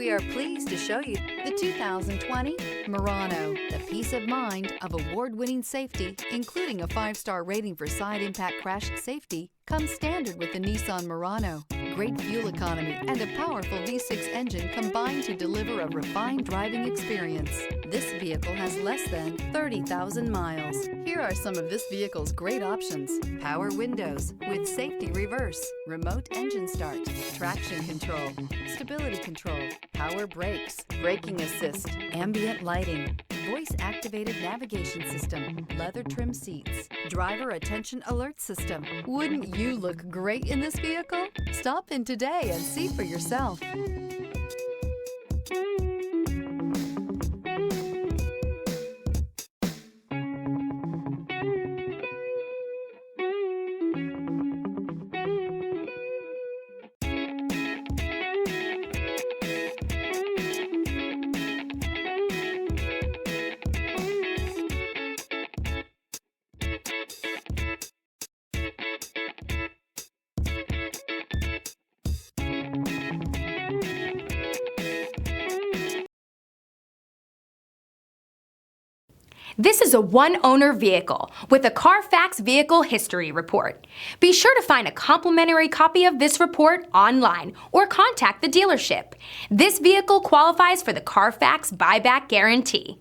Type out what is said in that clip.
We are pleased to show you the 2020 Murano. The peace of mind of award-winning safety, including a 5-star rating for side impact crash safety, comes standard with the Nissan Murano. Great fuel economy and a powerful V6 engine combine to deliver a refined driving experience. This vehicle has less than 30,000 miles. Here are some of this vehicle's great options: power windows with safety reverse, remote engine start, traction control, stability control, power brakes, braking assist, ambient lighting, voice-activated navigation system, leather trim seats, driver attention alert system. Wouldn't you look great in this vehicle? Stop in today and see for yourself. This is a one-owner vehicle with a Carfax Vehicle History Report. Be sure to find a complimentary copy of this report online or contact the dealership. This vehicle qualifies for the Carfax Buyback Guarantee.